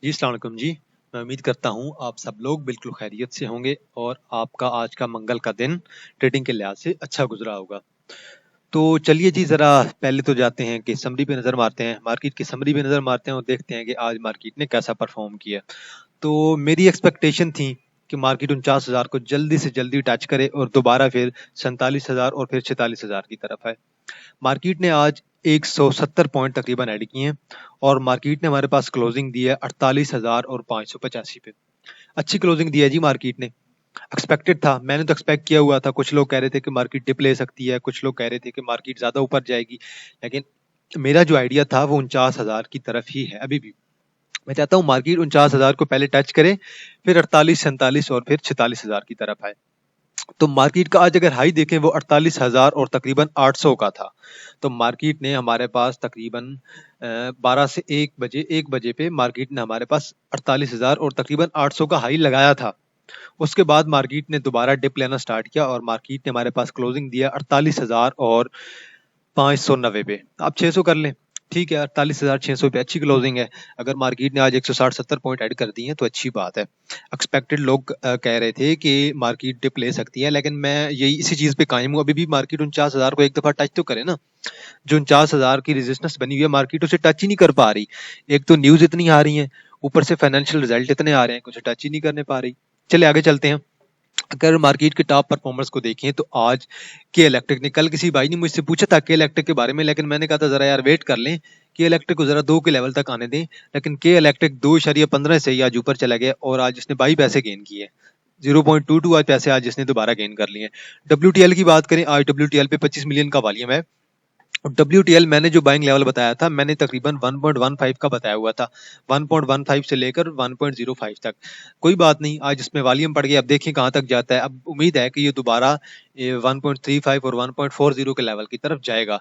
जी, अस्सलाम वालेकुम जी। मैं उम्मीद करता हूँ आप सब लोग बिल्कुल खैरियत से होंगे और आपका आज का मंगल का दिन ट्रेडिंग के लिहाज से अच्छा गुजरा होगा। तो चलिए जी ज़रा पहले तो जाते हैं कि समरी पे नज़र मारते हैं, मार्केट की समरी पे नज़र मारते हैं और देखते हैं कि आज मार्केट ने कैसा परफॉर्म किया। तो मेरी एक्सपेक्टेशन थी कि मार्केट 49,000 को जल्दी से जल्दी टच करे और दोबारा फिर 47,000 और फिर 46,000 की तरफ आए। मार्केट ने आज 170 पॉइंट तकरीबन ऐड किए हैं और मार्केट ने हमारे पास क्लोजिंग दी है 48,585 पे। अच्छी क्लोजिंग दी है जी मार्केट ने। एक्सपेक्टेड था, मैंने तो एक्सपेक्ट किया हुआ था। कुछ लोग कह रहे थे कि मार्केट डिप ले सकती है, कुछ लोग कह रहे थे कि मार्केट ज्यादा ऊपर जाएगी, लेकिन मेरा जो आइडिया था वो 49,000 की तरफ ही है अभी भी। मैं चाहता हूँ मार्केट 49,000 को पहले टच करे, फिर 48, 47 और फिर 46,000 की तरफ आए। तो मार्केट का आज अगर हाई देखें वो 48,000 और तकरीबन 800 का था। तो मार्केट ने हमारे पास तकरीबन 12 से 1 बजे पे मार्केट ने हमारे पास 48,000 और तकरीबन 800 का हाई लगाया था। उसके बाद मार्केट ने दोबारा डिप लेना स्टार्ट किया और मार्केट ने हमारे पास क्लोजिंग दिया 48,000 और 590 पे। आप 600 कर लें, ठीक है, 48,600 पे अच्छी क्लोजिंग है। अगर मार्केट ने आज 160-70 पॉइंट ऐड कर दिए हैं तो अच्छी बात है। एक्सपेक्टेड लोग कह रहे थे कि मार्केट डिप ले सकती है, लेकिन मैं यही इसी चीज पे कायम हूँ। अभी भी मार्केट 49,000 को एक दफा टच तो करे ना। जो 49,000 की रेजिस्टेंस बनी हुई है मार्केट उसे टच ही नहीं कर पा रही। एक तो न्यूज इतनी आ रही है, ऊपर से फाइनेंशियल रिजल्ट इतने आ रहे हैं, कुछ टच ही नहीं करने पा रही। चले आगे चलते हैं। अगर मार्केट के टॉप परफॉर्मर्स को देखें तो आज के इलेक्ट्रिक ने, कल किसी भाई ने मुझसे पूछा था के इलेक्ट्रिक के बारे में, लेकिन मैंने कहा था जरा यार वेट कर लें, के इलेक्ट्रिक को जरा 2 के लेवल तक आने दें। लेकिन के इलेक्ट्रिक 2.15 से ही आज ऊपर चला गया और आज इसने 22 पैसे गेन किए। 0.22 आज पैसे आज इसने दोबारा गेन कर लिए। डब्ल्यू की बात करें, आज डब्ल्यू पे 25 मिलियन का वॉल्यूम है। डब्ल्यू मैंने जो बाइंग लेवल बताया था, मैंने तकरीबन 1.15 का बताया हुआ था। 1.15 से लेकर 1.05 तक। कोई बात नहीं, आज इसमें वॉल्यूम बढ़ गया, अब देखिए कहाँ तक जाता है। अब उम्मीद है कि ये दोबारा 1.35 और 1.40 के लेवल की तरफ जाएगा।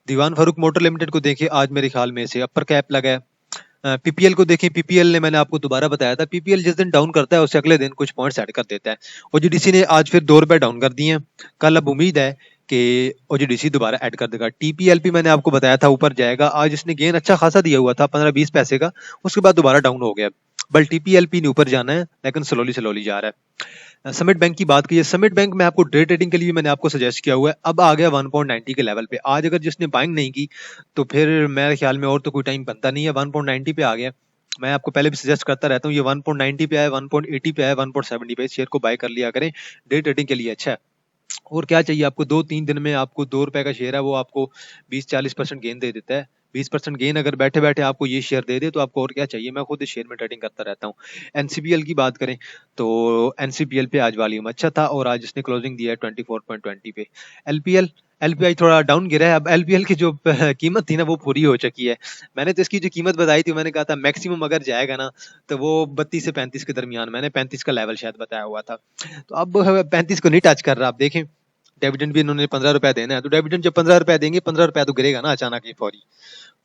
दीवान फारूक मोटर लिमिटेड को देखिए, आज मेरे ख्याल में से अपर कैप लगा है। पीपीएल को देखें, पीपीएल ने मैंने आपको दोबारा बताया था, पीपीएल जिस दिन डाउन करता है उससे अगले दिन कुछ पॉइंट्स ऐड कर देता है। ओजीडीसी ने आज फिर 2 रुपए डाउन कर दिए हैं। कल अब उम्मीद है कि ओजीडीसी दोबारा ऐड कर देगा। टीपीएलपी मैंने आपको बताया था ऊपर जाएगा, आज इसने गेन अच्छा खासा दिया हुआ था 15-20 पैसे का, उसके बाद दोबारा डाउन हो गया। बल टीपीएलपी ने ऊपर जाना है, लेकिन स्लोली स्लोली जा रहा है। समिट बैंक की बात की, समिट बैंक में आपको डे ट्रेडिंग के लिए मैंने आपको सजेस्ट किया हुआ है, अब आ गया 1.90 के लेवल पे। आज अगर जिसने बाइंग नहीं की तो फिर मेरे ख्याल में और तो कोई टाइम बनता नहीं है, 1.90 पे आ गया। मैं आपको पहले भी सजेस्ट करता रहता हूँ, ये 1.90 पे आए, 1.80 पे आए, 1.70 पे शेयर को बाय कर लिया करें, डे ट्रेडिंग के लिए अच्छा है। और क्या चाहिए आपको, 2-3 दिन में आपको 2 रुपए का शेयर है वो आपको 20-40% गेन दे देता है। 20% गेन अगर बैठे बैठे आपको ये शेयर दे दे तो आपको और क्या चाहिए। मैं खुद इस शेयर में ट्रेडिंग करता रहता हूँ। एनसीपीएल की बात करें तो एनसीपीएल पे आज वॉल्यूम अच्छा था और आज इसने क्लोजिंग दिया है 24.20 पे। एलपीएल, एलपीआई थोड़ा डाउन गिरा है। अब एलपीएल की जो कीमत थी ना वो पूरी हो चुकी है। मैंने तो इसकी जो कीमत बताई थी, मैंने कहा था मैक्सिमम अगर जाएगा ना तो वो 32 से 35 के दरमियान, मैंने 35 का लेवल शायद बताया हुआ था। तो अब 35 को नहीं टच कर रहा। आप देखें, डिविडेंड भी इन्होंने 15 रुपए देना है, तो डिविडेंड जब 15 रुपए देंगे, 15 रुपए तो गिरेगा ना अचानक ही फौरी।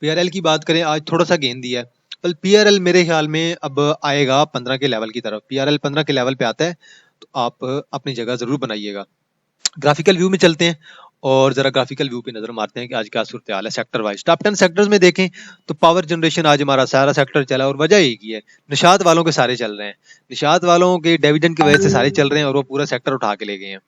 पीआरएल की बात करें, आज थोड़ा सा गेन दिया है, पर पीआरएल मेरे ख्याल में अब आएगा 15 के लेवल की तरफ। पीआरएल 15 के लेवल पे आता है तो आप अपनी जगह जरूर बनाइएगा। ग्राफिकल व्यू में चलते हैं और जरा ग्राफिकल व्यू पे नजर मारते हैं कि आज क्या सूरत हाल है सेक्टर वाइज। टॉप 10 सेक्टर्स में देखें तो पावर जनरेशन आज हमारा सारा सेक्टर चला और वजह एक ही है, निषाद वालों के सारे चल रहे हैं। निषाद वालों के डिविडेंड की वजह से सारे चल रहे हैं और वो पूरा सेक्टर उठा के ले गए हैं।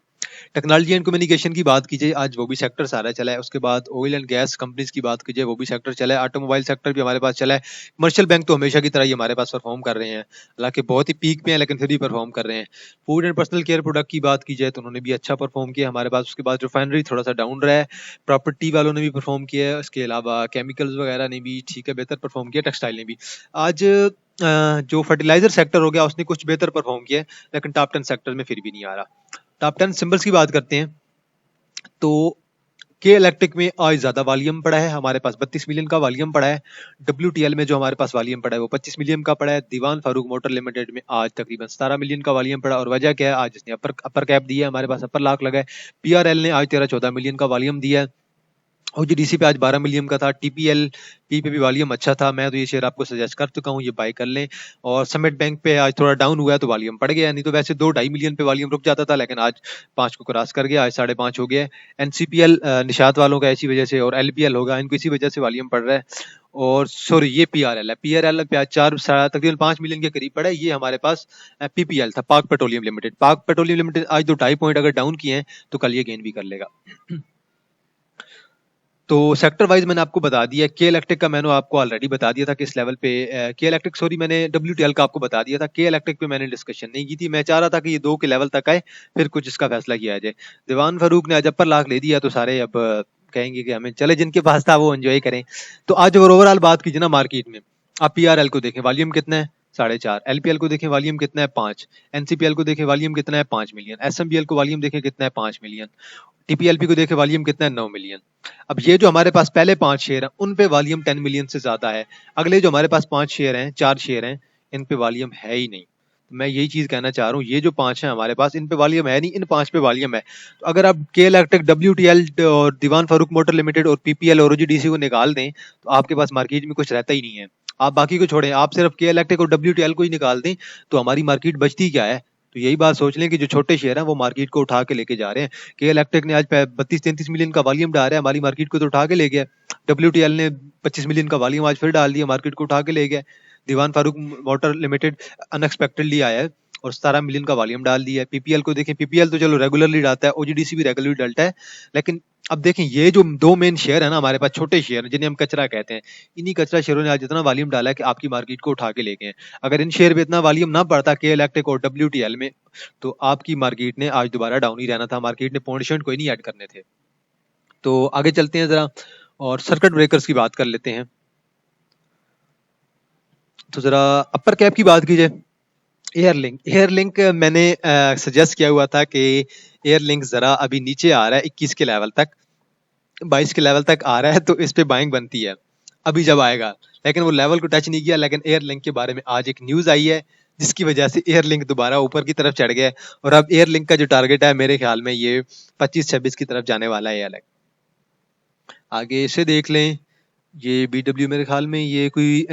टेक्नोलॉजी एंड कम्युनिकेशन की बात कीजिए, आज वो भी सेक्टर सारा चला है। उसके बाद ऑयल एंड गैस कंपनीज की बात कीजिए, वो भी सेक्टर चला है। ऑटोमोबाइल सेक्टर भी हमारे पास चला है। कमर्शियल बैंक तो हमेशा की तरह ही हमारे पास परफॉर्म कर रहे हैं, हालांकि बहुत ही पीक पे हैं लेकिन फिर भी परफॉर्म कर रहे हैं। Food and personal care product की बात की जाए तो उन्होंने भी अच्छा परफॉर्म किया हमारे पास। उसके बाद रिफाइनरी थोड़ा सा डाउन रहा है, प्रॉपर्टी वालों ने भी परफॉर्म किया है, उसके अलावा केमिकल्स वगैरह ने भी ठीक है बेहतर परफॉर्म किया, टेक्सटाइल ने भी। आज जो फर्टिलाइजर सेक्टर हो गया उसने कुछ बेहतर परफॉर्म किया है, लेकिन टॉप 10 सेक्टर में फिर भी नहीं आ रहा। टॉप 10 सिंबल्स की बात करते हैं तो के इलेक्ट्रिक में आज ज्यादा वॉल्यूम पड़ा है, हमारे पास 32 मिलियन का वॉल्यूम पड़ा है। डब्ल्यू में जो हमारे पास वॉल्यूम पड़ा है वो 25 मिलियन का पड़ा है। दीवान फारूक मोटर लिमिटेड में आज तकरीबन 17 मिलियन का वॉल्यूम पड़ा और वजह क्या है, आज इसने अपर कैप दिया है, हमारे पास अपर लाख लगा है। पीआरएल ने आज 13-14 मिलियन का वॉल्यूम दिया है ओजीडीसी पे आज 12 मिलियन का था। टीपीएल पी पे भी वॉल्यूम अच्छा था। मैं तो ये शेयर आपको सजेस्ट कर चुका हूँ, ये बाय कर लें। और समिट बैंक पे आज थोड़ा डाउन हुआ है तो वॉल्यूम पड़ गया, नहीं तो वैसे 2-2.5 मिलियन पे वॉल्यूम रुक जाता था, लेकिन आज 5 को क्रॉस कर गया, आज 5.5 हो गया है। एनसीपीएल निषाद वालों का इसी वजह से, और एलपीएल होगा, इनको इसी वजह से वॉल्यूम पड़ रहा है। और सॉरी, ये पीआरएल है। पीआरएल पे आज तकरीबन 5 मिलियन के करीब पड़ा है। ये हमारे पास पीपीएल था, पाक पेट्रोलियम लिमिटेड। पाक पेट्रोलियम लिमिटेड आज 2-2.5 पॉइंट अगर डाउन किए हैं तो कल ये गेन भी कर लेगा। तो सेक्टर वाइज मैंने आपको बता दिया। के इलेक्ट्रिक का मैंने आपको ऑलरेडी बता दिया था किस लेवल पे। के इलेक्ट्रिक सॉरी, मैंने डब्ल्यूटीएल का आपको बता दिया था। के इलेक्ट्रिक पे मैंने डिस्कशन नहीं की थी। मैं चाह रहा था कि ये 2 के लेवल तक आए, फिर कुछ इसका फैसला किया जाए। दीवान फारूक ने आज अपर लाख ले दिया तो सारे अब कहेंगे कि हमें चले, जिनके पास था वो एंजॉय करें। तो आज अगर ओवरऑल बात कीजिए ना मार्केट में, आप पीआरएल को देखें, वॉल्यूम कितना है 4.5। एलपीएल को देखें, वॉल्यूम कितना है 5। एनसीपीएल को देखें, वॉल्यूम कितना है 5 मिलियन। एसएमबीएल को वॉल्यूम देखें कितना है 5 मिलियन। टीपीएलपी को देखें, वॉल्यूम कितना है 9 मिलियन। अब ये जो हमारे पास पहले 5 शेयर हैं उन पे वॉल्यूम 10 मिलियन से ज्यादा है। अगले जो हमारे पास 5 शेयर हैं, 4 शेयर हैं, इन पे वॉल्यूम है ही नहीं। तो मैं यही चीज कहना चाह रहा हूँ, ये जो 5 हैं हमारे पास, इन पे वॉल्यूम है नहीं, इन 5 पे वॉल्यूम है। तो अगर आप के इलेक्ट्रिक, डब्ल्यूटीएल और दीवान फारूक मोटर लिमिटेड और पीपीएल और ओजीडीसी को निकाल दें तो आपके पास मार्केट में कुछ रहता ही नहीं है। आप बाकी को छोड़ें, आप सिर्फ के इलेक्ट्रिक और डब्ल्यूटीएल को ही निकाल दें तो हमारी मार्केट बचती क्या है। तो यही बात सोच लें कि जो छोटे शेयर हैं वो मार्केट को उठा के लेके जा रहे हैं। के इलेक्ट्रिक ने आज 32-33 मिलियन का वॉल्यूम डाल रहा है, हमारी मार्केट को तो उठा के ले गया। डब्ल्यूटीएल ने 25 मिलियन का वॉल्यूम आज फिर डाल दिया, मार्केट को उठा के ले गया। दीवान फारूक मोटर लिमिटेड अनएक्सपेक्टेडली आया है और 17 मिलियन का वॉल्यूम डाल दिया है। पीपीएल को देखें, पीपीएल तो चलो रेगुलरली डालता है, ओजीडीसी भी रेगुलरली डालता है, लेकिन अब देखें ये जो 2 मेन शेयर है ना हमारे पास, छोटे शेयर जिन्हें हम कचरा कहते हैं, इन्हीं कचरा शेयरों ने आज इतना वॉल्यूम डाला है कि आपकी मार्केट को उठा के ले गए। अगर इन शेयर पे इतना वॉल्यूम ना पड़ता के इलेक्ट्रिक और डब्ल्यूटीएल में, तो आपकी मार्केट ने आज दोबारा डाउन ही रहना था। मार्केट ने पॉइंट कोई नहीं ऐड करने थे। तो आगे चलते हैं जरा और सर्किट ब्रेकर्स की बात कर लेते हैं। तो जरा अपर कैप की बात की जाए। एयरलिंक मैंने सजेस्ट किया हुआ था कि एयरलिंक जरा अभी नीचे आ रहा है 21 के लेवल तक, 22 के लेवल तक आ रहा है, तो इस पे बाइंग बनती है अभी जब आएगा, लेकिन वो लेवल को टच नहीं किया। लेकिन एयरलिंक के बारे में आज एक न्यूज आई है जिसकी वजह से एयरलिंक दोबारा ऊपर की तरफ चढ़ गया है, और अब एयरलिंक का जो टारगेट है मेरे ख्याल में ये 25-26 की तरफ जाने वाला है एयरलिंक। आगे इसे देख लें, ये बीडब्ल्यू मेरे ख्याल में ये कोई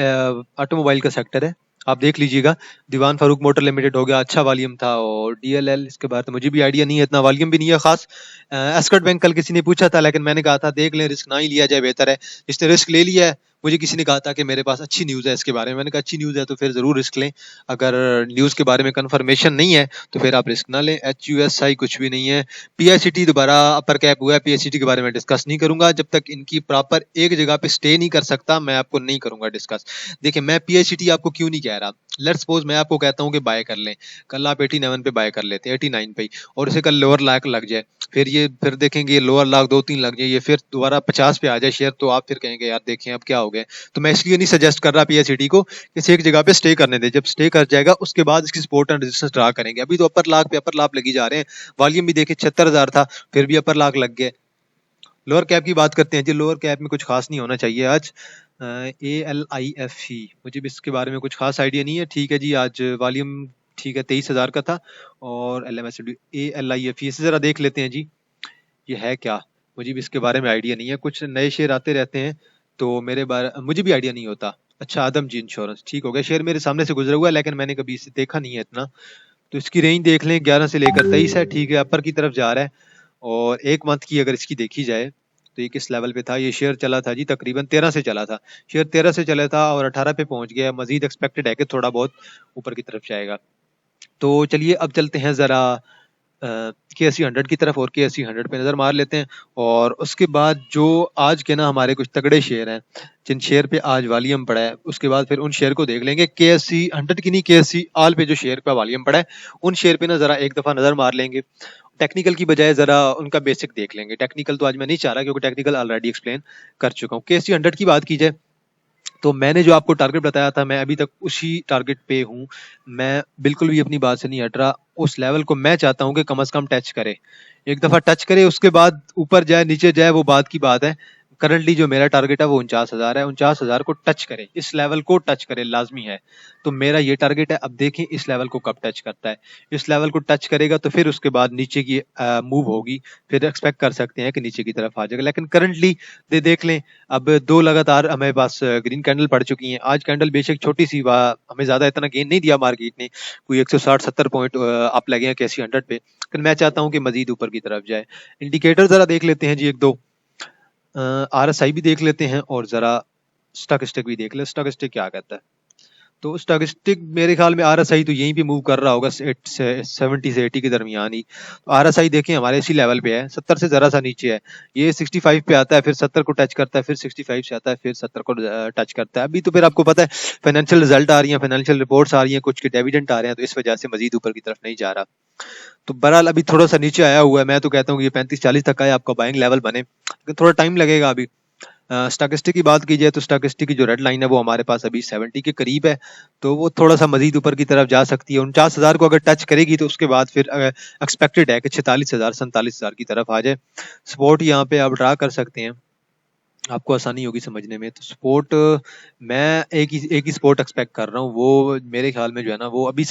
ऑटोमोबाइल का सेक्टर है, आप देख लीजिएगा। दीवान फारूक मोटर लिमिटेड हो गया, अच्छा वॉल्यूम था। और डीएलएल, इसके बारे में मुझे भी आइडिया नहीं है, इतना वॉल्यूम भी नहीं है खास। एस्कॉट बैंक कल किसी ने पूछा था, लेकिन मैंने कहा था देख लें, रिस्क ना ही लिया जाए बेहतर है। जिसने रिस्क ले लिया है, मुझे किसी ने कहा था कि मेरे पास अच्छी न्यूज़ है इसके बारे में, मैंने कहा अच्छी न्यूज़ है तो फिर ज़रूर रिस्क लें। अगर न्यूज़ के बारे में कंफर्मेशन नहीं है तो फिर आप रिस्क ना लें। HUSI कुछ भी नहीं है। PICT दोबारा अपर कैप हुआ है, PICT के बारे में डिस्कस नहीं करूंगा जब तक इनकी प्रॉपर एक जगह पे स्टे नहीं कर सकता, मैं आपको नहीं करूंगा डिस्कस। देखिए मैं PICT आपको क्यों नहीं कह रहा, लेट्स सपोज मैं आपको कहता हूँ कि बाय कर लें, कल आप 89 पे बाय कर लेते हैं, 89 पे, और इसे कल लोअर लाख लग जाए, फिर देखेंगे लोअर लाख 2-3 लग जाए, ये फिर दोबारा 50 पे आ जाए शेयर, तो आप फिर कहेंगे यार देखें अब क्या हो गया। तो मैं इसलिए नहीं सजेस्ट कर रहा PICT को किसी एक जगह पे स्टे करने दे, जब स्टे कर जाएगा उसके बाद इसकी सपोर्ट एंड रेजिस्टेंस ड्रा करेंगे। अभी तो अपर लाख पे अपर लाख लगी जा रहे हैं, वॉल्यूम भी देखे 76,000 था, फिर भी अपर लाख लग गए। लोअर कैप की बात करते हैं जी। लोअर कैप में कुछ खास नहीं होना चाहिए आज। ALIFE, मुझे भी इसके बारे में कुछ खास आइडिया नहीं है। ठीक है जी, आज वॉल्यूम ठीक है 23,000 का था। और LMSD ALIFE इसे जरा देख लेते हैं जी, ये है क्या, मुझे भी इसके बारे में आइडिया नहीं है। कुछ नए शेयर आते रहते हैं तो मुझे भी आइडिया नहीं होता। अच्छा, आदम जी इंश्योरेंस, ठीक हो गया, शेयर मेरे सामने से गुजरा हुआ है लेकिन मैंने कभी इसे देखा नहीं है इतना। तो इसकी रेंज देख लें, 11 से लेकर 23 है, ठीक है, अपर की तरफ जा रहा है। और एक मंथ की अगर इसकी देखी जाए तो ये किस लेवल पे था, ये शेयर चला था जी तकरीबन 13 से चला था, शेयर 13 से चला था और 18 पे पहुंच गया। मजीद एक्सपेक्टेड है कि थोड़ा बहुत ऊपर की तरफ जाएगा। तो चलिए अब चलते हैं जरा KSE 100 की तरफ और KSE 100 पे नजर मार लेते हैं। और उसके बाद जो आज के ना हमारे कुछ तगड़े शेयर हैं जिन शेयर पे आज वॉल्यूम पड़ा है, उसके बाद फिर उन शेयर को देख लेंगे। KSE 100 की नहीं, KSE ऑल पे जो शेयर पे वॉल्यूम पड़ा है उन शेयर पे ना जरा एक दफा नजर मार लेंगे। टेक्निकल की बजाय जरा उनका बेसिक देख लेंगे। टेक्निकल तो आज मैं नहीं चाह रहा क्योंकि टेक्निकल ऑलरेडी एक्सप्लेन कर चुका हूँ। KSE 100 की बात की जाए तो मैंने जो आपको टारगेट बताया था, मैं अभी तक उसी टारगेट पे हूँ। मैं बिल्कुल भी अपनी बात से नहीं हट रहा। उस लेवल को मैं चाहता हूँ कि कम से कम टच करे, एक दफा टच करे, उसके बाद ऊपर जाए नीचे जाए वो बात की बात है। करंटली जो मेरा टारगेट है वो 49,000 है, 49,000 को टच करे, इस लेवल को टच करे लाजमी है। तो मेरा ये टारगेट है। अब देखें इस लेवल को कब टच करता है। इस लेवल को टच करेगा तो फिर उसके बाद नीचे की मूव होगी, फिर एक्सपेक्ट कर सकते हैं कि नीचे की तरफ आ जाएगा। लेकिन करंटली देख लें, अब 2 लगातार हमारे पास ग्रीन कैंडल पड़ चुकी हैं। आज कैंडल बेशक छोटी सी हमें ज्यादा इतना गेन नहीं दिया मार्केट ने, कोई 160-70 पॉइंट अप लगे हैं कैसी 100 पे, लेकिन मैं चाहता हूँ कि मजीद ऊपर की तरफ जाए। इंडिकेटर जरा देख लेते हैं जी, एक दो आरएसआई भी देख लेते हैं और जरा स्टॉकेस्टिक भी देख ले, स्टॉकेस्टिक क्या कहता है। तो स्टॉकेस्टिक मेरे ख्याल में आरएसआई तो यहीं पे मूव कर रहा होगा 70 से 80 के दरमियान ही। तो आरएसआई देखें हमारे इसी लेवल पे है, 70 से जरा सा नीचे है। ये 65 पे आता है, फिर 70 को टच करता है, फिर 65 से आता है, फिर 70 को टच करता है। अभी तो फिर आपको पता है फाइनेंशियल रिजल्ट आ रही है, फाइनेंशियल रिपोर्ट्स आ रही हैं, कुछ के डिविडेंड आ रहे हैं, तो इस वजह से मजीद ऊपर की तरफ नहीं जा रहा। तो बहरहाल अभी थोड़ा सा नीचे आया हुआ है। मैं तो कहता हूँ कि ये 35-40 तक का है आपका बाइंग लेवल बने, लेकिन थोड़ा टाइम लगेगा अभी। स्टॉकेस्टिक की बात की जाए तो स्टॉकेस्टिक की जो रेड लाइन है वो हमारे पास अभी 70 के करीब है, तो वो थोड़ा सा मजीद ऊपर की तरफ जा सकती है। 49,000 को अगर टच करेगी तो उसके बाद फिर एक्सपेक्टेड है कि 46,000-47,000 की तरफ आ जाए। सपोर्ट यहाँ पे आप ड्रा कर सकते हैं, आपको आसानी होगी समझने में। तो स्पोर्ट मैं एक ही स्पोर्ट एक्सपेक्ट कर रहा हूँ, वो मेरे ख्याल में जो है ना वो अभी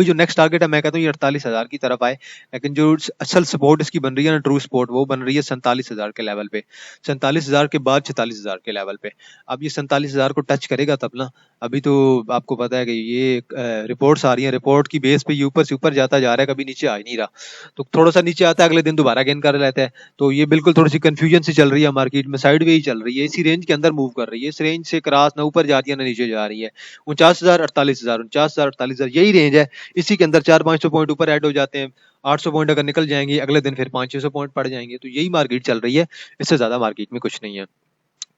जो नेक्स्ट टारगेट है मैं कहता हूँ ये 48,000 की तरफ आए। लेकिन जो असल सपोर्ट इसकी बन रही है ना, ट्रू सपोर्ट, वो बन रही है 47,000 के लेवल पे, 47,000 के बाद 46,000 के लेवल पे। अब ये 47,000 को टच करेगा तब ना। अभी तो आपको पता है कि ये रिपोर्ट्स आ रही है, रिपोर्ट की बेस पे ये ऊपर से ऊपर जाता जा रहा है, कभी नीचे आ ही नहीं रहा। तो थोड़ा सा नीचे आता है, अगले दिन दोबारा गेन कर लेता है। तो ये बिल्कुल थोड़ी सी कंफ्यूजन से चल रही है मार्केट में, साइड वे ही चल रही है, इसी रेंज के अंदर मूव कर रही है। इस रेंज से क्रॉस ना ऊपर जा रही है ना नीचे जा रही है। 49,000 48,000, 49,000 48,000 यही रेंज है। इसी के अंदर 400-500 पॉइंट ऊपर ऐड हो जाते हैं। 800 पॉइंट अगर निकल जाएंगे अगले दिन फिर 500-600 पॉइंट पड़ जाएंगे। तो यही मार्केट चल रही है, इससे ज्यादा मार्केट में कुछ नहीं है।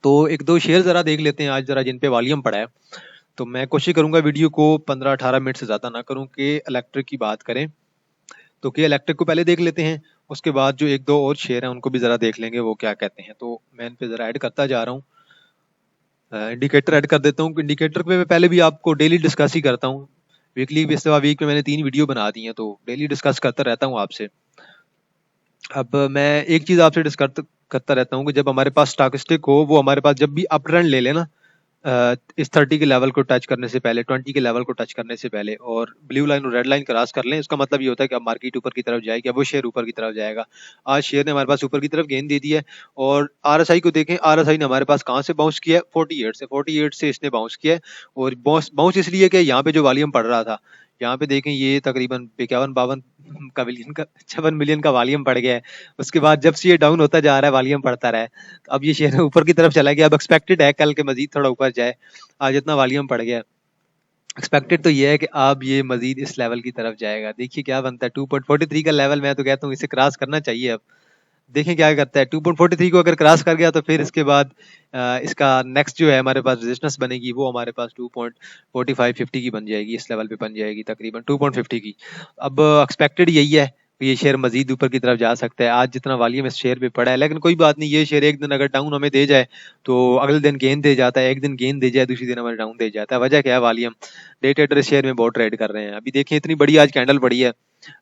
तो एक दो शेयर जरा देख लेते हैं आज जरा जिन पे वॉल्यूम पड़ा है। तो मैं कोशिश करूंगा वीडियो को 15-18 मिनट से ज्यादा ना करूं कि इलेक्ट्रिक की बात करें। तो के इलेक्ट्रिक को पहले देख लेते हैं, उसके बाद जो एक दो और शेयर हैं उनको भी जरा देख लेंगे वो क्या कहते हैं। तो मैं इन पे जरा ऐड करता जा रहा हूँ, इंडिकेटर ऐड कर देता हूँ। इंडिकेटर पे मैं पहले भी आपको डेली डिस्कस ही करता हूँ, वीकली बेसिस पे, वीक में मैंने 3 वीडियो बना दी हैं, तो डेली डिस्कस करता रहता हूँ आपसे। अब मैं एक चीज आपसे डिस्कस करता रहता हूँ कि जब हमारे पास स्टॉकेस्टिक हो, वो हमारे पास जब भी अप ट्रेंड ले लेना, इस 30 के लेवल को टच करने से पहले, 20 के लेवल को टच करने से पहले, और ब्लू लाइन और रेड लाइन क्रॉस कर लें, इसका मतलब ये होता है कि अब मार्केट ऊपर की तरफ जाएगी, अब वो शेयर ऊपर की तरफ जाएगा। आज शेयर ने हमारे पास ऊपर की तरफ गेंद दे दी है। और आरएसआई को देखें, आरएसआई ने हमारे पास कहाँ से बाउंस किया है, 48 से इसने बाउंस किया है। और बाउंस इसलिए कि यहाँ पे जो वॉल्यूम पड़ रहा था, यहाँ पे देखें ये तकरीबन 51-52 का मिलियन का 56 मिलियन का वॉल्यूम पड़ गया है। उसके बाद जब से ये डाउन होता जा रहा है, वॉल्यूम पड़ता रहा है, तो अब ये शेयर ऊपर की तरफ चला गया। अब एक्सपेक्टेड है कल के मजीद थोड़ा ऊपर जाए, आज इतना वॉल्यूम पड़ गया। एक्सपेक्टेड तो ये है कि अब ये मजीद इस लेवल की तरफ जाएगा। देखिए क्या बनता है, 2.43 का लेवल, मैं तो कहता हूँ इसे क्रॉस करना चाहिए। अब देखें क्या करता है। 2.43 को अगर क्रॉस कर गया तो फिर इसके बाद इसका नेक्स्ट जो है हमारे पास रेजिस्टेंस बनेगी, वो हमारे पास 2.4550 की बन जाएगी, इस लेवल पे बन जाएगी तकरीबन 2.50 की। अब एक्सपेक्टेड यही है कि ये शेयर मजीद ऊपर की तरफ जा सकता है। आज जितना वॉल्यूम इस शेयर पे पड़ा है, लेकिन कोई बात नहीं, ये शेयर एक दिन अगर डाउन हमें दे जाए तो अगले दिन गेंद दे जाता है, एक दिन गेंद दे जाए दूसरी दिन हमें डाउन दे जाता है। वजह क्या है, वॉल्यूम। डे ट्रेडर इस शेयर में बहुत ट्रेड कर रहे हैं। अभी देखें इतनी बड़ी आज कैंडल पड़ी है,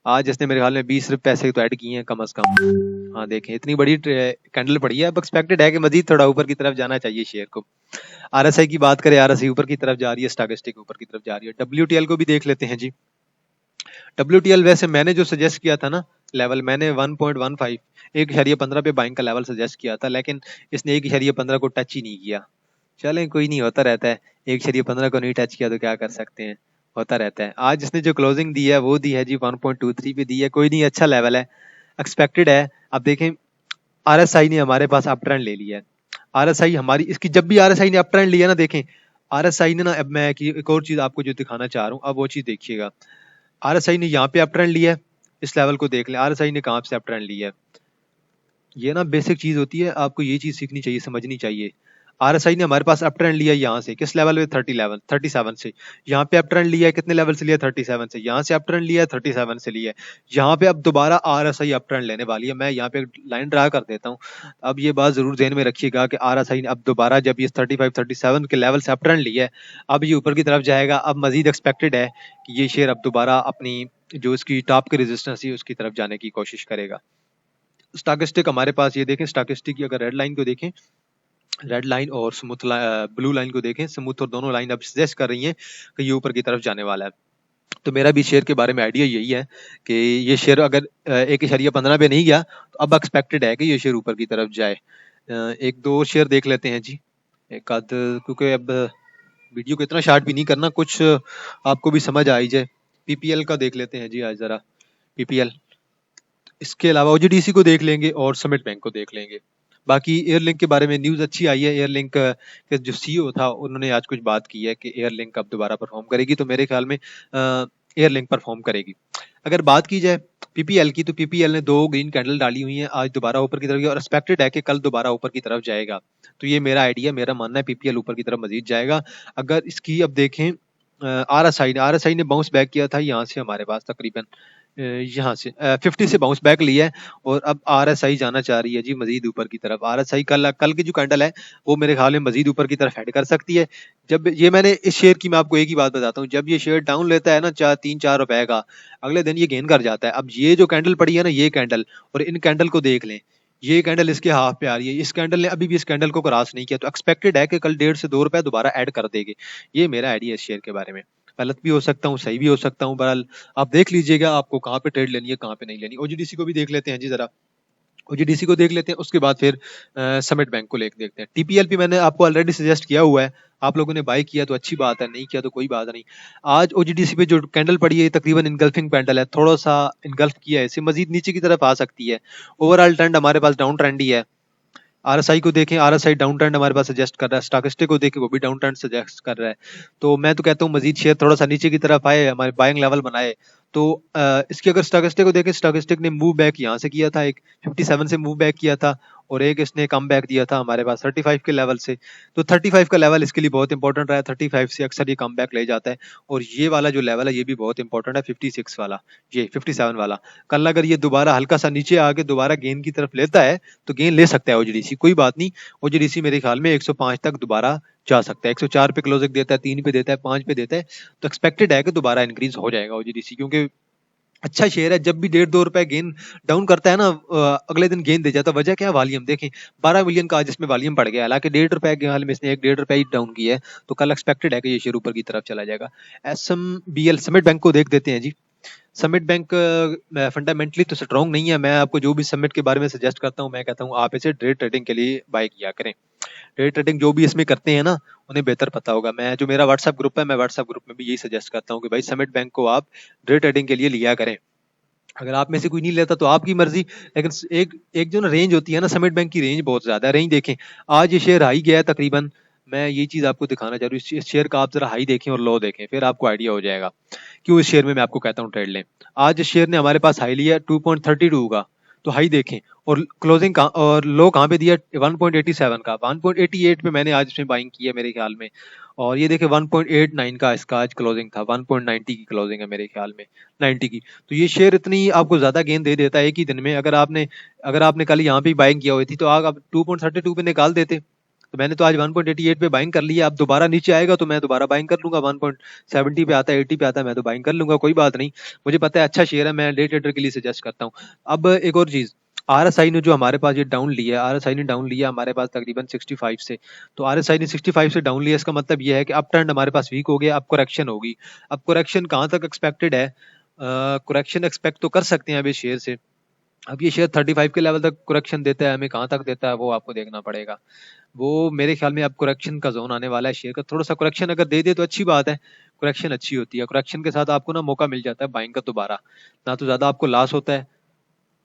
आज इसने मेरे ख्याल में 20 पैसे तो ऐड किए हैं कम से कम। हाँ देखें इतनी बड़ी कैंडल पड़ी है। अब एक्सपेक्टेड है कि मजीद थोड़ा ऊपर की तरफ जाना चाहिए शेयर को। आरएसआई की बात करें, आरएसआई ऊपर की तरफ जा रही है, स्टॉकेस्टिक ऊपर की तरफ जा रही है। डब्ल्यूटीएल को भी देख लेते हैं जी। डब्ल्यूटीएल वैसे मैंने जो सजेस्ट किया था ना लेवल, मैंने 1.15 1.15 पे बाइंग का लेवल सजेस्ट किया था, लेकिन इसने 1.15 को टच ही नहीं किया। चलें कोई नहीं, होता रहता है। 1.15 को नहीं टच किया तो क्या कर सकते हैं, होता रहता है। आज इसने जो क्लोजिंग दी है वो दी है जी 1.23 पे दी है, कोई नहीं, अच्छा लेवल है, एक्सपेक्टेड है। अब देखें आरएसआई ने हमारे पास अप ट्रेंड ले लिया है। आरएसआई हमारी, इसकी जब भी आरएसआई ने अप ट्रेंड लिया ना, देखें आरएसआई ने ना, अब मैं एक और चीज आपको जो दिखाना चाह रहा हूँ, अब वो चीज देखिएगा। आरएसआई ने यहाँ पे अप ट्रेंड लिया है, इस लेवल को देख लें, आरएसआई ने कहाँ से अप ट्रेंड लिया है। ये ना बेसिक चीज होती है, आपको ये चीज सीखनी चाहिए, समझनी चाहिए। आरएसआई ने हमारे पास अप ट्रेंड लिया यहाँ से, किस लेवल पे, 37 से। यहाँ पे अप ट्रेंड लिया है, कितने लेवल से लिया, 37 से। यहाँ से अप ट्रेंड लिया है, 37 से लिया है। यहाँ पे अब दोबारा आरएसआई अप ट्रेंड लेने वाली है। मैं यहाँ पे लाइन ड्रा कर देता हूँ। अब ये बात जरूर ध्यान में रखिएगा कि आरएसआई ने अब दोबारा जब ये 35-37 के लेवल से अप ट्रेंड लिया है, अब ये ऊपर की तरफ जाएगा। अब मजीद एक्सपेक्टेड है कि ये शेयर अब दोबारा अपनी जो इसकी टॉप की रेजिस्टेंस है उसकी तरफ जाने की कोशिश करेगा। स्टॉकेस्टिक हमारे पास, ये देखें स्टॉकेस्टिक की अगर रेड लाइन को देखें, रेड लाइन और स्मूथ ब्लू लाइन को देखें, स्मूथ और दोनों लाइन अब सजेस्ट कर रही हैं कि ये ऊपर की तरफ जाने वाला है। तो मेरा भी शेयर के बारे में आइडिया यही है कि ये शेयर अगर 1.15 पे नहीं गया तो अब एक्सपेक्टेड है कि ये शेयर ऊपर की तरफ जाए। एक दो शेयर देख लेते हैं जी, एक आध, क्योंकि अब वीडियो को इतना शार्ट भी नहीं करना, कुछ आपको भी समझ आ ही जाए। पीपीएल का देख लेते हैं जी आज जरा, पीपीएल। इसके अलावा ओजीडीसी को देख लेंगे और समिट बैंक को देख लेंगे। बाकी एयरलिंक के बारे में न्यूज अच्छी आई है। एयरलिंक के जो सीईओ था उन्होंने आज कुछ बात की है कि एयरलिंक अब दोबारा परफॉर्म करेगी, तो मेरे ख्याल में एयरलिंक परफॉर्म करेगी। अगर बात की जाए पीपीएल की, तो पीपीएल ने 2 ग्रीन कैंडल डाली हुई हैं, आज दोबारा ऊपर की तरफ गया और एक्सपेक्टेड है कि कल दोबारा ऊपर की तरफ जाएगा। तो ये मेरा आइडिया, मेरा मानना है पीपीएल ऊपर की तरफ मजीद जाएगा। अगर इसकी अब देखें आरएसआई ने बाउंस बैक किया था यहाँ से, हमारे पास तकरीबन यहाँ से 50 से बाउंस बैक लिया है और अब आरएसआई जाना चाह रही है जी मजीद ऊपर की तरफ। आरएसआई कल की जो कैंडल है वो मेरे ख्याल में मजीद ऊपर की तरफ हेड कर सकती है। जब ये मैंने इस शेयर की, मैं आपको एक ही बात बताता हूँ, जब ये शेयर डाउन लेता है ना 3-4 रुपए का, अगले दिन ये गेन कर जाता है। अब ये जो कैंडल पड़ी है ना, ये कैंडल और इन कैंडल को देख लें, ये कैंडल इसके हाफ पे आ रही है, इस कैंडल ने अभी भी इस कैंडल को क्रॉस नहीं किया, तो एक्सपेक्टेड है कि कल 1.5 से 2 रुपए दोबारा ऐड कर देगी। ये मेरा आइडिया है इस शेयर के बारे में। गलत भी हो सकता हूँ, सही भी हो सकता हूँ, बहरहाल आप देख लीजिएगा आपको कहाँ पे ट्रेड लेनी है, कहाँ पे नहीं लेनी। ओजीडीसी को भी देख लेते हैं जी जरा, ओजीडीसी को देख लेते हैं, उसके बाद फिर समिट बैंक को देखते हैं। टीपीएल भी मैंने आपको ऑलरेडी सजेस्ट किया हुआ है, आप लोगों ने बाय किया तो अच्छी बात है, नहीं किया तो कोई बात नहीं। आज ओजीडीसी पे जो कैंडल पड़ी है तकरीबन इनगल्फिंग कैंडल है, थोड़ा सा इनगल्फ किया है, इसे मजीद नीचे की तरफ आ सकती है। ओवरऑल ट्रेंड हमारे पास डाउन ट्रेंड ही है। आरएसआई को देखें, आरएसआई डाउन ट्रेंड हमारे पास सजेस्ट कर रहा है, स्टॉकेस्टिक को देखें वो भी डाउन ट्रेंड सजेस्ट कर रहा है। तो मैं तो कहता हूँ मजीद शेयर थोड़ा सा नीचे की तरफ आए, हमारे बाइंग लेवल बनाए। तो इसकी अगर स्टॉकेस्टिक को देखें, स्टॉकेस्टिक ने मूव बैक यहाँ से किया था, एक 57 से मूव बैक किया था और एक इसने कम बैक दिया था हमारे पास 35 के लेवल से। तो 35 का लेवल इसके लिए बहुत इंपॉर्टेंट रहा है, 35 से अक्सर ये कम बैक ले जाता है। और ये वाला जो लेवल है ये भी बहुत इंपॉर्टेंट है, 56 वाला, ये 57 वाला। कल अगर ये दोबारा हल्का सा नीचे आके दोबारा गेन की तरफ लेता है तो गेन ले सकता है ओजीडीसी, कोई बात नहीं। ओजीडीसी मेरे ख्याल में 105 तक दोबारा जा सकता है, 104 पे क्लोजिंग देता है, 3 पे देता है, 5 पे देता है, तो एक्सपेक्टेड है कि दोबारा इंक्रीज हो जाएगा ओजीडीसी, क्योंकि अच्छा शेयर है। जब भी 1.5-2 रुपए गेन डाउन करता है ना, अगले दिन गेन दे जाता है। वजह क्या है? वॉल्यूम देखें, 12 मिलियन का आज इसमें वॉल्यूम पड़ गया, हालांकि 1.5 रुपए के हाल में इसने 1-1.5 रुपए ही डाउन किया है। तो कल एक्सपेक्टेड है कि ये शेयर ऊपर की तरफ चला जाएगा। एसएमबीएल समिट बैंक को देख देते हैं जी। समिट बैंक फंडामेंटली तो स्ट्रॉन्ग नहीं है। मैं आपको जो भी समिट के बारे में सजेस्ट करता हूँ, मैं कहता हूँ आप इसे डे ट्रेडिंग के लिए बाय किया करें। डे ट्रेडिंग जो भी इसमें करते हैं ना, उन्हें बेहतर पता होगा। मैं जो मेरा व्हाट्सएप ग्रुप है, मैं व्हाट्सएप ग्रुप में भी यही सजेस्ट करता हूँ कि भाई समिट बैंक को आप डे ट्रेडिंग के लिए लिया करें। अगर आप में से कोई नहीं लेता तो आपकी मर्जी, लेकिन एक एक जो ना रेंज होती है ना, समिट बैंक की रेंज बहुत ज्यादा है। रेंज देखें, आज ये शेयर हाई गया है तकरीबन, मैं ये चीज आपको दिखाना चाह रही हूँ। इस शेयर का आप जरा हाई देखें और लो देखें, फिर आपको आइडिया हो जाएगा क्यों इस शेयर में मैं आपको कहता हूँ ट्रेड लें। आज इस शेयर ने हमारे पास हाई लिया 2.32 का, तो हाई देखें, और क्लोजिंग कहाँ और लो कहाँ पे दिया? 1.87 का, 1.88 पे मैंने आज इसमें बाइंग की है मेरे ख्याल में। और ये देखें 1.89 का इसका आज क्लोजिंग था, 1.90 की क्लोजिंग है मेरे ख्याल में, 90 की। तो ये शेयर इतनी आपको ज्यादा गेन दे देता है एक ही दिन में। अगर आपने कल यहाँ पे बाइंग किया हुई थी तो आप 2.32 पे निकाल देते। तो मैंने तो आज 1.88 पे बाइंग कर लिया। अब दोबारा नीचे आएगा तो मैं दोबारा बाइंग कर लूंगा, 1.70 पे आता है, 80 पे आता है, मैं तो बाइंग कर लूंगा, कोई बात नहीं। मुझे पता है अच्छा शेयर है, मैं डे ट्रेडर के लिए सजेस्ट करता हूँ। अब एक और चीज, आरएसआई ने जो हमारे पास ये डाउन लिया है, आरएसआई ने डाउन लिया हमारे पास तकरीबन 65 से। तो आरएसआई ने 65 से डाउन लिया, इसका मतलब ये है कि अप ट्रेंड हमारे पास वीक हो गया, अब करेक्शन होगी। अब करेक्शन कहाँ तक एक्सपेक्टेड है? करेक्शन एक्सपेक्ट तो कर सकते हैं अब इस शेयर से। अब ये शेयर 35 के लेवल तक करेक्शन देता है, हमें कहाँ तक देता है वो आपको देखना पड़ेगा। वो मेरे ख्याल में अब करेक्शन का जोन आने वाला है शेयर का। थोड़ा सा करेक्शन अगर दे दे तो अच्छी बात है, करेक्शन अच्छी होती है। करेक्शन के साथ आपको ना मौका मिल जाता है बाइंग का दोबारा, ना तो ज्यादा आपको लॉस होता है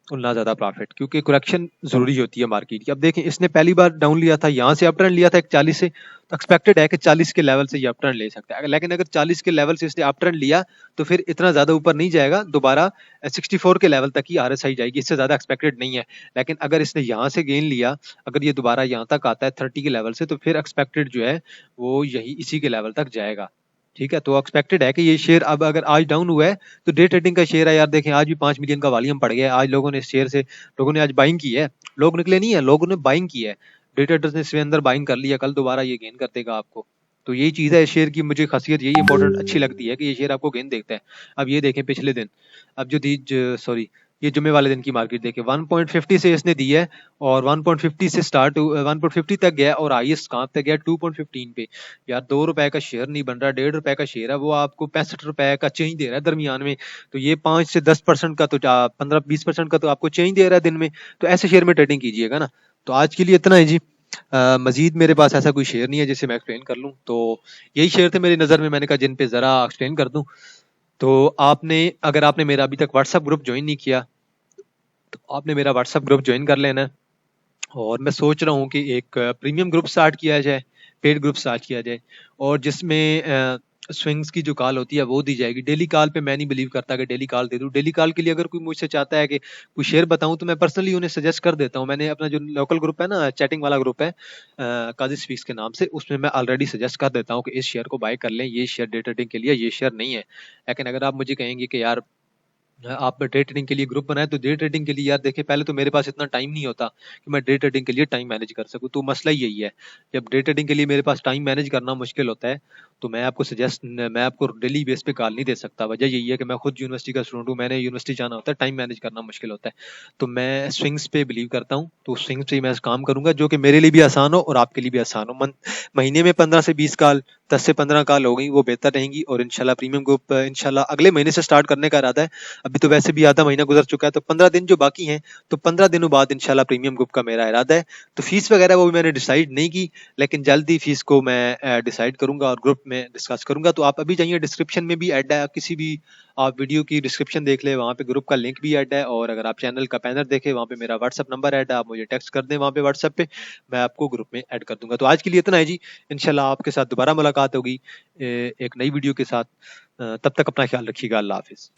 और ना ज्यादा प्रॉफिट, क्योंकि करेक्शन जरूरी होती है मार्केट की। अब देखें, इसने पहली बार डाउन लिया था, यहाँ से अप ट्रेंड लिया था 40 से, तो एक्सपेक्टेड है कि 40 के लेवल से ये अप ट्रेंड ले सकता है। लेकिन अगर 40 के लेवल से इसने अप ट्रेंड लिया तो फिर इतना ज्यादा ऊपर नहीं जाएगा, दोबारा 64 के लेवल तक ही आरएसआई जाएगी, इससे ज्यादा एक्सपेक्टेड नहीं है। लेकिन अगर इसने यहाँ से गेन लिया, अगर ये दोबारा यहाँ तक आता है 30 के लेवल से, तो फिर एक्सपेक्टेड जो है वो यही इसी के लेवल तक जाएगा। ठीक है, तो एक्सपेक्टेड है कि ये शेयर अब अगर आज डाउन हुआ है तो डे ट्रेडिंग का शेयर है यार। देखें आज भी 5 मिलियन का वॉल्यूम पड़ गया है, आज लोगों ने इस शेयर से, लोगों ने आज बाइंग की है। लोग निकले नहीं है, लोगों ने बाइंग की है, डे ट्रेडर्स ने इसके अंदर बाइंग कर लिया, कल दोबारा ये गेन कर देगा आपको। तो यही चीज है इस शेयर की, मुझे खासियत यही इंपॉर्टेंट अच्छी लगती है कि ये शेयर आपको गेन देखता है। अब ये देखें पिछले दिन, अब जो थी सॉरी ये जुम्मे वाले दिन की मार्केट देखें 1.50 से इसने दी है और 1.50 से स्टार्ट 1.50 तक गया और हाईएस्ट कहाँ तक गया 2.15 पे। यार ₹2 का शेयर नहीं बन रहा, ₹1.5 का शेयर है, वो आपको ₹65 का चेंज दे रहा है दरमियान में। तो ये 5 से 10% का तो 15-20% का तो आपको चेंज दे रहा है दिन में। तो ऐसे शेयर में ट्रेडिंग कीजिएगा ना। तो आज के लिए इतना है जी। मजीद मेरे पास ऐसा कोई शेयर नहीं है जिसे मैं एक्सप्लेन कर लूँ। तो यही शेयर थे मेरी नज़र में, मैंने कहा जिन पे ज़रा एक्सप्लेन कर दूँ। तो अगर आपने मेरा अभी तक व्हाट्सएप ग्रुप ज्वाइन नहीं किया तो आपने मेरा व्हाट्सएप ग्रुप ज्वाइन कर लेना है। और मैं सोच रहा हूँ कि एक प्रीमियम ग्रुप स्टार्ट किया जाए, पेड ग्रुप स्टार्ट किया जाए, और जिसमें स्विंग्स की जो कॉल होती है वो दी जाएगी। डेली कॉल पे मैं नहीं बिलीव करता कि डेली कॉल दे दूं। डेली कॉल के लिए अगर कोई मुझसे चाहता है कि कोई शेयर बताऊं तो मैं पर्सनली उन्हें सजेस्ट कर देता हूं। मैंने अपना जो लोकल ग्रुप है ना, चैटिंग वाला ग्रुप है काजी स्पीक्स के नाम से, उसमें मैं ऑलरेडी सजेस्ट कर देता हूं कि इस शेयर को बाय कर लें, ये शेयर डे ट्रेडिंग के लिए, ये शेयर नहीं है। लेकिन अगर आप मुझे कहेंगे कि यार आप डे ट्रेडिंग के लिए ग्रुप बनाए, तो डे ट्रेडिंग के लिए यार देखिए, पहले तो मेरे पास इतना टाइम नहीं होता कि मैं डे ट्रेडिंग के लिए टाइम मैनेज कर सकूं। तो मसला ही यही है, जब डे ट्रेडिंग के लिए मेरे पास टाइम मैनेज करना मुश्किल होता है तो मैं आपको डेली बेस पे कॉल नहीं दे सकता। वजह यही है कि मैं खुद यूनिवर्सिटी का स्टूडेंट हूँ, मैंने यूनिवर्सिटी जाना होता है, टाइम मैनेज करना मुश्किल होता है। तो मैं स्विंग्स पे बिलीव करता हूँ, तो स्विंग्स पे मैं काम करूंगा जो कि मेरे लिए भी आसान हो और आपके लिए भी आसान हो। महीने में 15 से 20 कॉल, 10 से 15 कॉल हो गई, वो बेहतर रहेंगी। और इंशाल्लाह प्रीमियम ग्रुप इंशाल्लाह अगले महीने से स्टार्ट करने का इरादा है। अभी तो वैसे भी आधा महीना गुजर चुका है, तो 15 दिन जो बाकी हैं, तो 15 दिनों बाद इंशाल्लाह प्रीमियम ग्रुप का मेरा इरादा है। तो फीस वगैरह वो भी मैंने डिसाइड नहीं की, लेकिन जल्दी फीस को मैं डिसाइड करूंगा और ग्रुप में डिस्कस करूंगा। तो आप अभी जाइए, डिस्क्रिप्शन में भी ऐड है, किसी भी आप वीडियो की डिस्क्रिप्शन देख ले, वहाँ पे ग्रुप का लिंक भी ऐड है। और अगर आप चैनल का बैनर देखें, वहाँ पे मेरा व्हाट्सअप नंबर ऐड है, आप मुझे टेक्स्ट कर दें वहाँ पे व्हाट्सएप पे, मैं आपको ग्रुप में ऐड कर दूंगा। तो आज के लिए इतना है जी। इंशाल्लाह आपके साथ दोबारा मुलाकात होगी एक नई वीडियो के साथ। तब तक अपना ख्याल रखिएगा। अल्लाह हाफिज।